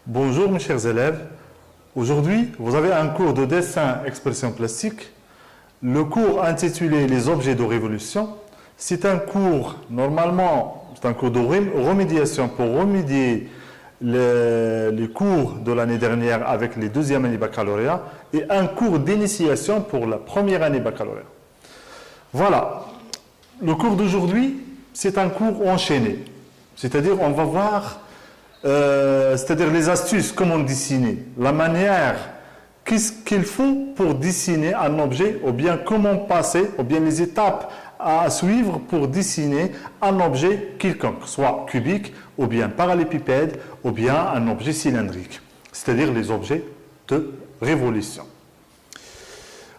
Bonjour mes chers élèves. Aujourd'hui, vous avez un cours de dessin expression plastique. Le cours intitulé Les objets de révolution. C'est un cours, normalement, c'est un cours de remédiation pour remédier les cours de l'année dernière avec les deuxièmes années baccalauréat et un cours d'initiation pour la première année baccalauréat. Voilà. Le cours d'aujourd'hui, c'est un cours enchaîné. C'est-à-dire, on va voir c'est-à-dire les astuces, comment dessiner, la manière, qu'est-ce qu'il faut pour dessiner un objet, ou bien comment passer, ou bien les étapes à suivre pour dessiner un objet quelconque, soit cubique, ou bien parallélépipède, ou bien un objet cylindrique, c'est-à-dire les objets de révolution.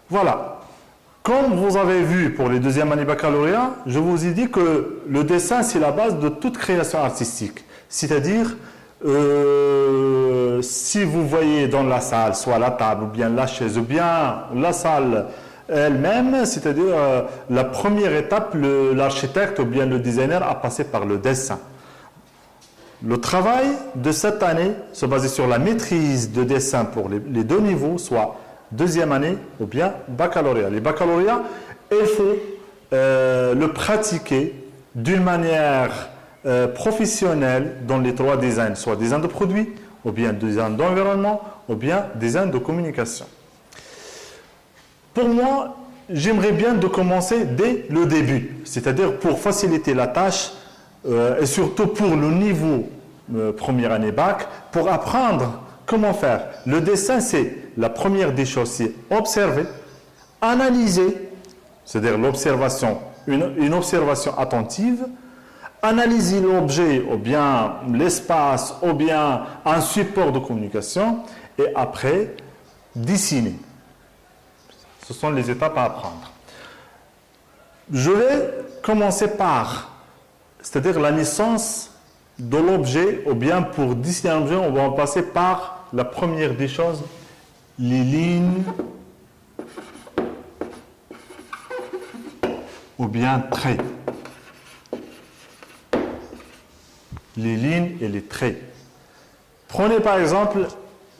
Voilà. Comme vous avez vu pour les deuxièmes années baccalauréat, je vous ai dit que le dessin, c'est la base de toute création artistique. C'est-à-dire, si vous voyez dans la salle, soit la table, ou bien la chaise, ou bien la salle elle-même, c'est-à-dire la première étape, l'architecte ou bien le designer a passé par le dessin. Le travail de cette année se basait sur la maîtrise de dessin pour les deux niveaux, soit deuxième année ou bien baccalauréat. Les baccalauréats, il faut le pratiquer d'une manière professionnelle dans les trois designs, soit design de produit, ou bien design d'environnement, ou bien design de communication. Pour moi, j'aimerais bien de commencer dès le début, c'est-à-dire pour faciliter la tâche et surtout pour le niveau première année bac, pour apprendre comment faire. Le dessin, c'est la première des choses, c'est observer, analyser, c'est-à-dire l'observation, une observation attentive, analyser l'objet ou bien l'espace ou bien un support de communication et après dessiner. Ce sont les étapes à apprendre. Je vais commencer par, c'est-à-dire la naissance de l'objet ou bien pour dessiner un objet, on va passer par la première des choses, les lignes ou bien traits. Les lignes et les traits. Prenez par exemple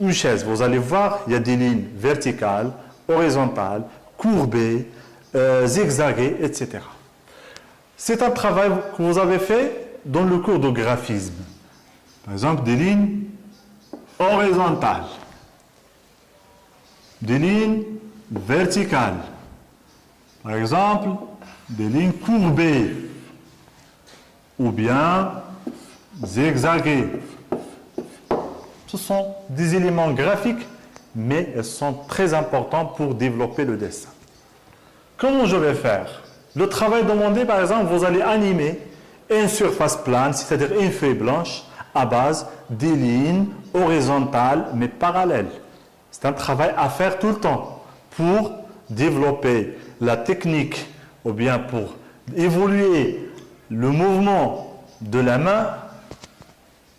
une chaise. Vous allez voir, il y a des lignes verticales, horizontales, courbées, zigzagées, etc. C'est un travail que vous avez fait dans le cours de graphisme. Par exemple, des lignes horizontales, des lignes verticales. Par exemple, des lignes courbées ou bien zigzagées. Ce sont des éléments graphiques, mais ils sont très importants pour développer le dessin. Comment je vais faire? Le travail demandé, par exemple, vous allez animer une surface plane, c'est-à-dire une feuille blanche, à base des lignes horizontales, mais parallèles. C'est un travail à faire tout le temps pour développer la technique, ou bien pour évoluer le mouvement de la main,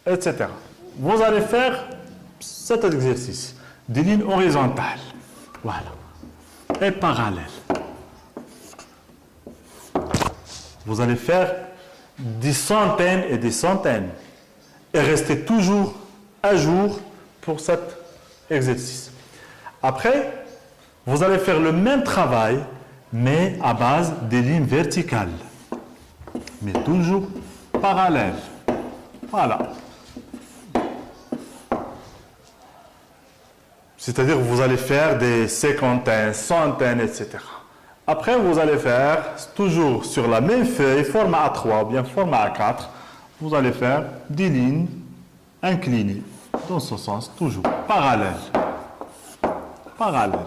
etc. Vous allez faire cet exercice, des lignes horizontales, voilà, et parallèles. Vous allez faire des centaines et des centaines, et rester toujours à jour pour cet exercice. Après, vous allez faire le même travail, mais à base des lignes verticales, mais toujours parallèles. Voilà. C'est-à-dire que vous allez faire des cinquantaines, centaines, etc. Après, vous allez faire, toujours sur la même feuille, format A3 ou bien format A4, vous allez faire des lignes inclinées, dans ce sens, toujours parallèles. Parallèles.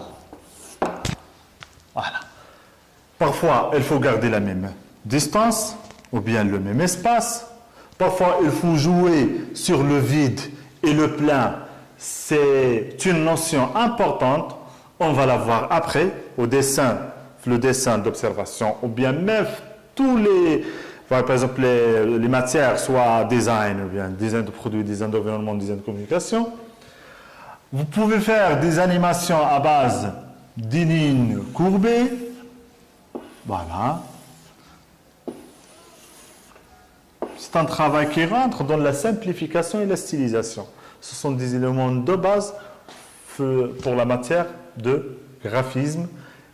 Voilà. Parfois, il faut garder la même distance ou bien le même espace. Parfois, il faut jouer sur le vide et le plein. C'est une notion importante. On va la voir après au dessin, le dessin d'observation, ou bien même tous les, par exemple, les matières, soit design, ou bien design de produit, design d'environnement, design de communication. Vous pouvez faire des animations à base des lignes courbées. Voilà. C'est un travail qui rentre dans la simplification et la stylisation. Ce sont des éléments de base pour la matière de graphisme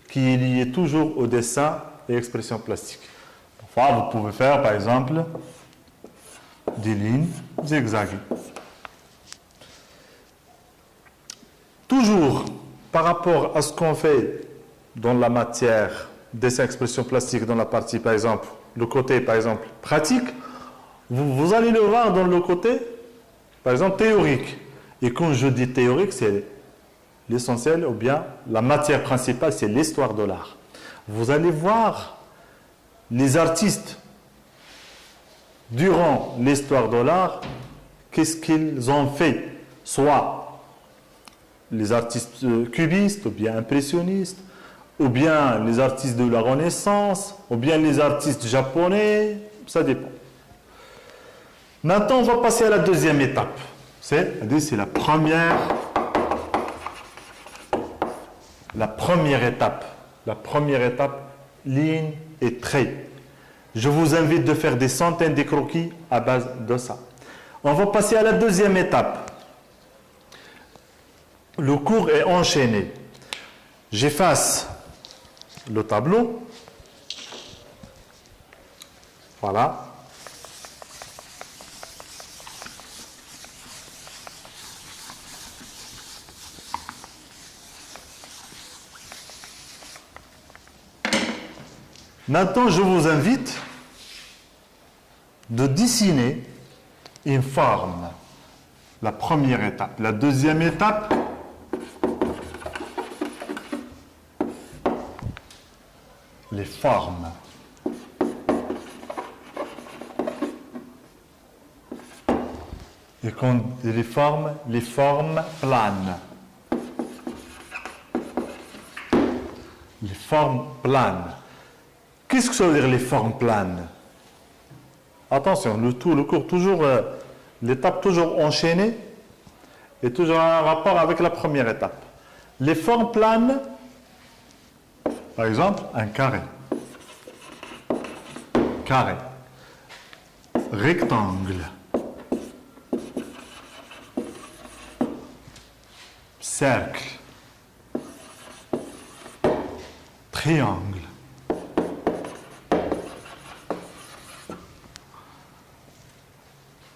qui est liée toujours au dessin et expression plastique. Parfois, vous pouvez faire, par exemple, des lignes zigzagées. Toujours par rapport à ce qu'on fait dans la matière dessin expression plastique, dans la partie, par exemple, le côté, par exemple, pratique, vous allez le voir dans le côté, par exemple, théorique. Et quand je dis théorique, c'est l'essentiel, ou bien la matière principale, c'est l'histoire de l'art. Vous allez voir les artistes, durant l'histoire de l'art, qu'est-ce qu'ils ont fait, soit les artistes cubistes, ou bien impressionnistes, ou bien les artistes de la Renaissance, ou bien les artistes japonais, ça dépend. Maintenant, on va passer à la deuxième étape. C'est la première étape. La première étape, ligne et trait. Je vous invite de faire des centaines de croquis à base de ça. On va passer à la deuxième étape. Le cours est enchaîné. J'efface le tableau. Voilà. Maintenant, je vous invite de dessiner une forme. La première étape. La deuxième étape, les formes. Et quand on dit les formes planes. Les formes planes. Qu'est-ce que ça veut dire les formes planes? Attention, le cours, toujours, l'étape toujours enchaînée et toujours en rapport avec la première étape. Les formes planes, par exemple, un carré. Carré. Rectangle. Cercle. Triangle.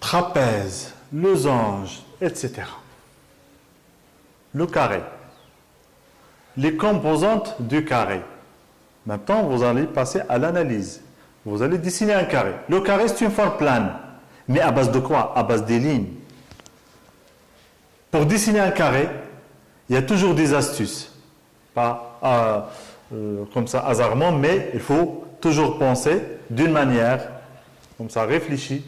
Trapèze, losange, etc. Le carré. Les composantes du carré. Maintenant, vous allez passer à l'analyse. Vous allez dessiner un carré. Le carré, c'est une forme plane. Mais à base de quoi? À base des lignes. Pour dessiner un carré, il y a toujours des astuces. Pas comme ça, hasardement, mais il faut toujours penser d'une manière, comme ça, réfléchie,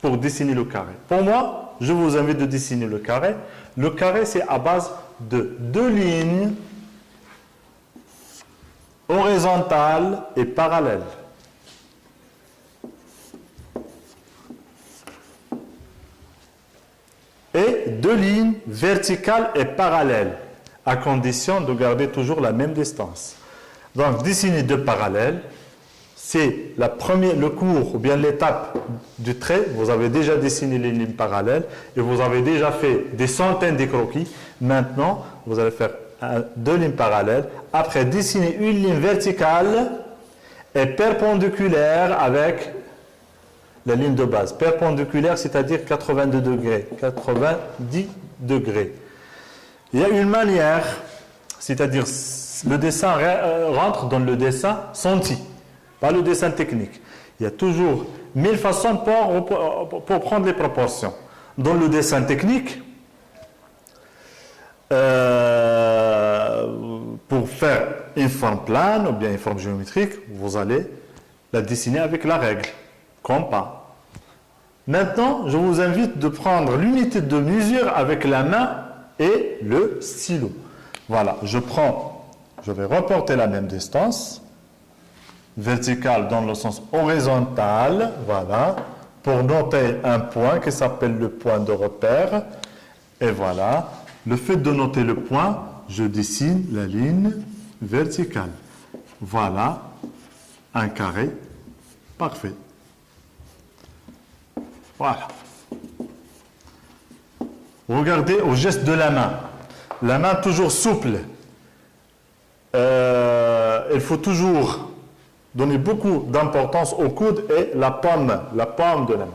pour dessiner le carré. Pour moi, je vous invite de dessiner le carré. Le carré, c'est à base de deux lignes horizontales et parallèles. Et deux lignes verticales et parallèles, à condition de garder toujours la même distance. Donc, dessiner deux parallèles, c'est le cours ou bien l'étape du trait. Vous avez déjà dessiné les lignes parallèles et vous avez déjà fait des centaines de croquis. Maintenant, vous allez faire deux lignes parallèles. Après, dessiner une ligne verticale et perpendiculaire avec la ligne de base. Perpendiculaire, c'est-à-dire 82 degrés. 90 degrés. Il y a une manière, c'est-à-dire le dessin rentre dans le dessin senti. Pas le dessin technique. Il y a toujours 1000 façons pour prendre les proportions. Dans le dessin technique, pour faire une forme plane ou bien une forme géométrique, vous allez la dessiner avec la règle, compas. Maintenant, je vous invite de prendre l'unité de mesure avec la main et le stylo. Voilà, je vais reporter la même distance. Verticale dans le sens horizontal, voilà, pour noter un point qui s'appelle le point de repère. Et voilà, le fait de noter le point, je dessine la ligne verticale. Voilà, un carré parfait. Voilà. Regardez au geste de la main. La main toujours souple. Il faut toujours donner beaucoup d'importance au coude et la paume de la main,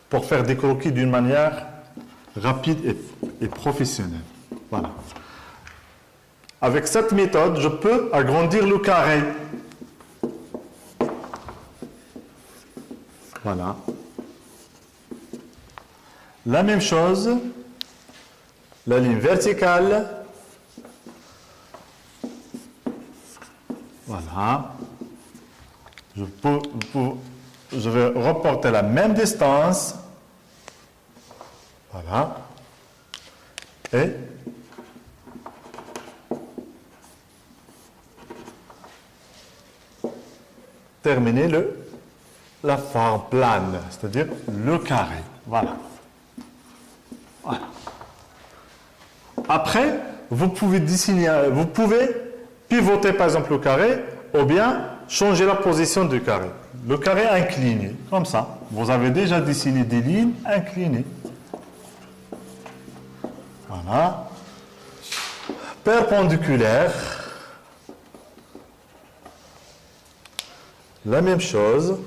pour faire des croquis d'une manière rapide et professionnelle. Voilà. Avec cette méthode, je peux agrandir le carré. Voilà. La même chose, la ligne verticale. Voilà. Je vais reporter la même distance. Voilà. Et terminer la forme plane, c'est-à-dire le carré. Voilà. Voilà. Après, vous pouvez pivoter par exemple le carré ou bien changer la position du carré. Le carré incliné, comme ça. Vous avez déjà dessiné des lignes inclinées. Voilà. Perpendiculaire. La même chose.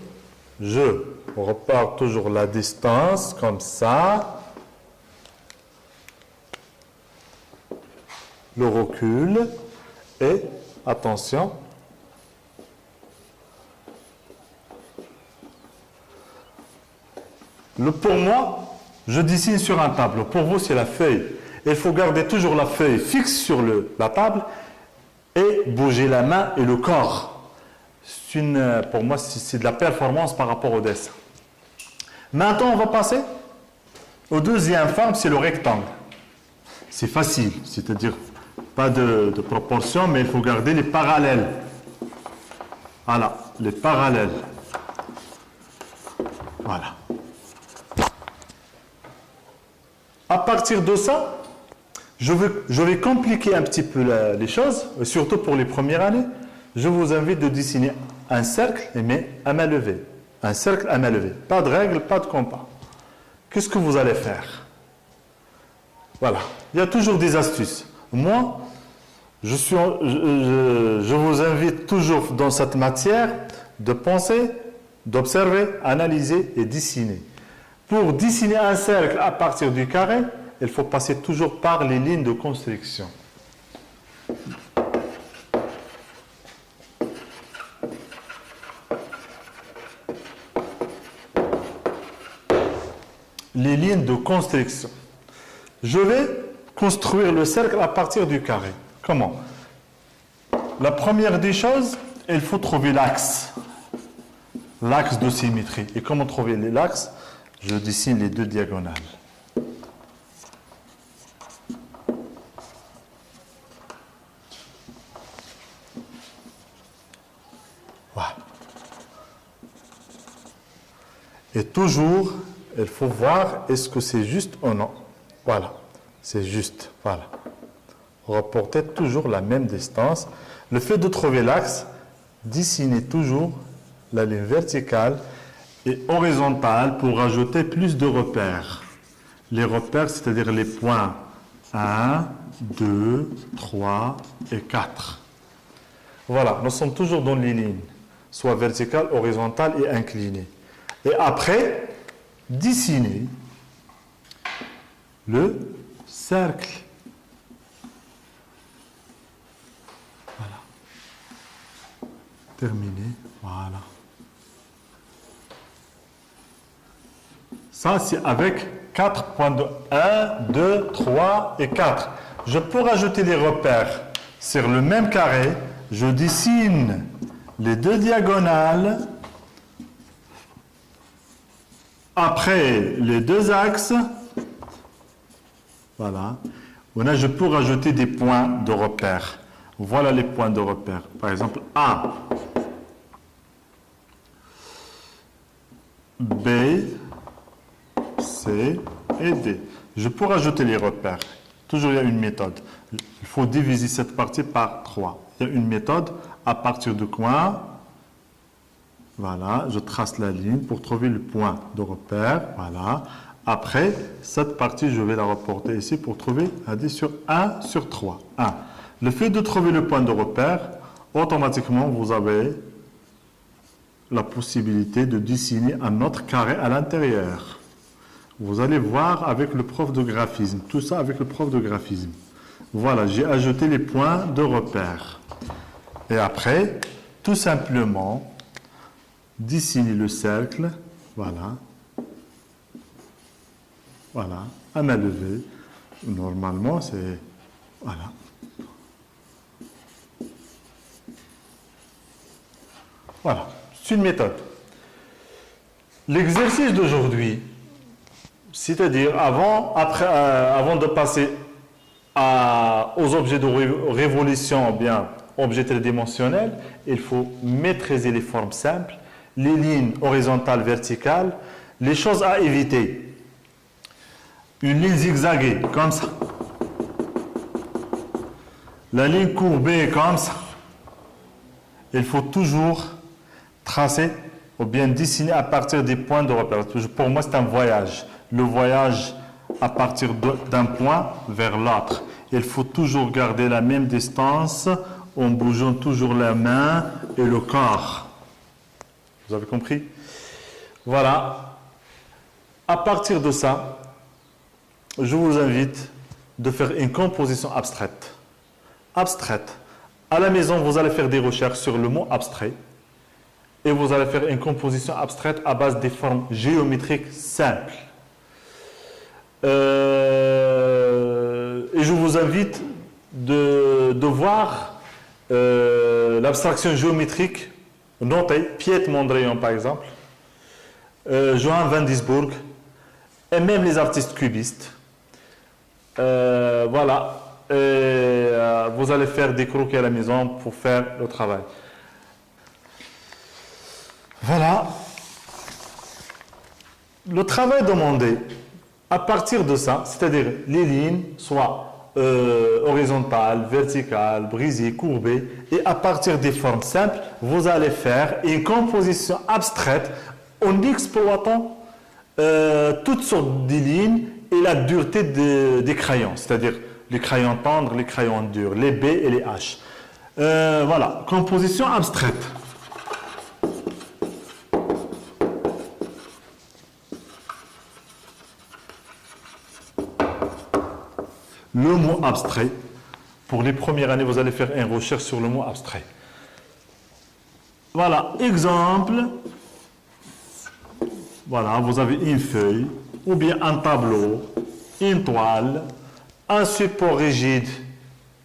Je repars toujours la distance, comme ça. Le recul. Et, attention, pour moi, je dessine sur un tableau. Pour vous, c'est la feuille. Il faut garder toujours la feuille fixe sur la table et bouger la main et le corps. Pour moi, c'est de la performance par rapport au dessin. Maintenant, on va passer au deuxième forme, c'est le rectangle. C'est facile, c'est-à-dire pas de proportion, mais il faut garder les parallèles. Voilà, les parallèles. Voilà. À partir de ça, je vais compliquer un petit peu les choses, surtout pour les premières années. Je vous invite de dessiner un cercle, mais à main levée. Un cercle à main levée. Pas de règle, pas de compas. Qu'est-ce que vous allez faire? Voilà. Il y a toujours des astuces. Moi, je vous invite toujours dans cette matière de penser, d'observer, analyser et dessiner. Pour dessiner un cercle à partir du carré, il faut passer toujours par les lignes de construction. Les lignes de construction. Je vais construire le cercle à partir du carré. Comment? La première des choses, il faut trouver l'axe. L'axe de symétrie. Et comment trouver l'axe? Je dessine les deux diagonales. Voilà. Et toujours, il faut voir est-ce que c'est juste ou non. Voilà, c'est juste. Voilà. Reportez toujours la même distance. Le fait de trouver l'axe, dessinez toujours la ligne verticale et horizontale pour ajouter plus de repères. Les repères, c'est-à-dire les points 1, 2, 3 et 4. Voilà, nous sommes toujours dans les lignes, soit verticales, horizontales et inclinées. Et après, dessinez le cercle. Voilà. Terminé. Voilà. Ça, c'est avec 4 points de 1, 2, 3 et 4. Je peux rajouter des repères sur le même carré. Je dessine les deux diagonales. Après les deux axes. Voilà. Là, je peux rajouter des points de repère. Voilà les points de repère. Par exemple, A, B, C et D. Je peux rajouter les repères. Toujours, il y a une méthode. Il faut diviser cette partie par 3. Il y a une méthode à partir de quoi? Voilà, je trace la ligne pour trouver le point de repère. Voilà. Après, cette partie, je vais la reporter ici pour trouver addition 1 sur 3. 1. Le fait de trouver le point de repère, automatiquement, vous avez la possibilité de dessiner un autre carré à l'intérieur. Vous allez voir avec le prof de graphisme. Tout ça avec le prof de graphisme. Voilà, j'ai ajouté les points de repère. Et après, tout simplement, dessiner le cercle. Voilà. Voilà, à main levée. Normalement, c'est... Voilà. Voilà, c'est une méthode. L'exercice d'aujourd'hui, c'est-à-dire avant de passer aux objets de révolution, bien objets tridimensionnels, il faut maîtriser les formes simples, les lignes horizontales, verticales, les choses à éviter. Une ligne zigzagée, comme ça. La ligne courbée, comme ça. Il faut toujours tracer ou bien dessiner à partir des points de repère. Pour moi, c'est un voyage. Le voyage à partir d'un point vers l'autre. Il faut toujours garder la même distance en bougeant toujours la main et le corps. Vous avez compris? Voilà. À partir de ça, je vous invite de faire une composition abstraite. Abstraite. À la maison, vous allez faire des recherches sur le mot abstrait et vous allez faire une composition abstraite à base des formes géométriques simples. Et je vous invite de voir l'abstraction géométrique notée, Piet Mondrian par exemple, Johann van Disburg, et même les artistes cubistes. Voilà. Et vous allez faire des croquis à la maison pour faire le travail. Voilà. Le travail demandé, à partir de ça, c'est-à-dire les lignes, soit horizontales, verticales, brisées, courbées, et à partir des formes simples, vous allez faire une composition abstraite en exploitant toutes sortes de lignes et la dureté des crayons, c'est-à-dire les crayons tendres, les crayons durs, les B et les H. Voilà, composition abstraite. Le mot abstrait, pour les premières années, vous allez faire une recherche sur le mot abstrait. Voilà, exemple. Voilà, vous avez une feuille, ou bien un tableau, une toile, un support rigide,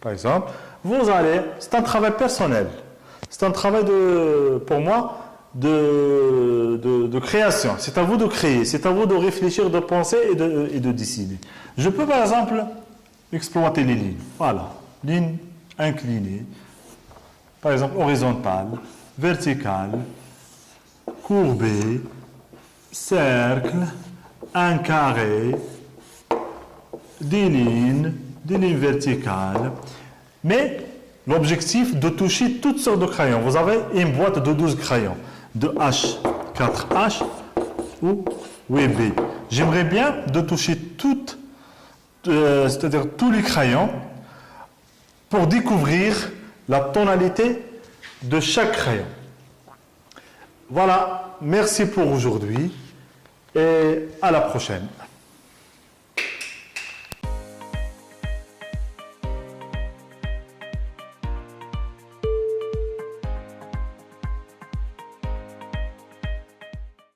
par exemple. Vous allez, c'est un travail personnel. C'est un travail pour moi, de création. C'est à vous de créer, c'est à vous de réfléchir, de penser et de décider. Je peux, par exemple, exploiter les lignes. Voilà, ligne inclinée, par exemple horizontale, verticale, courbée, cercle, un carré, des lignes verticales. Mais l'objectif de toucher toutes sortes de crayons. Vous avez une boîte de 12 crayons, de H, 4H ou B. J'aimerais bien de toucher toutes, c'est-à-dire tous les crayons, pour découvrir la tonalité de chaque crayon. Voilà, merci pour aujourd'hui et à la prochaine.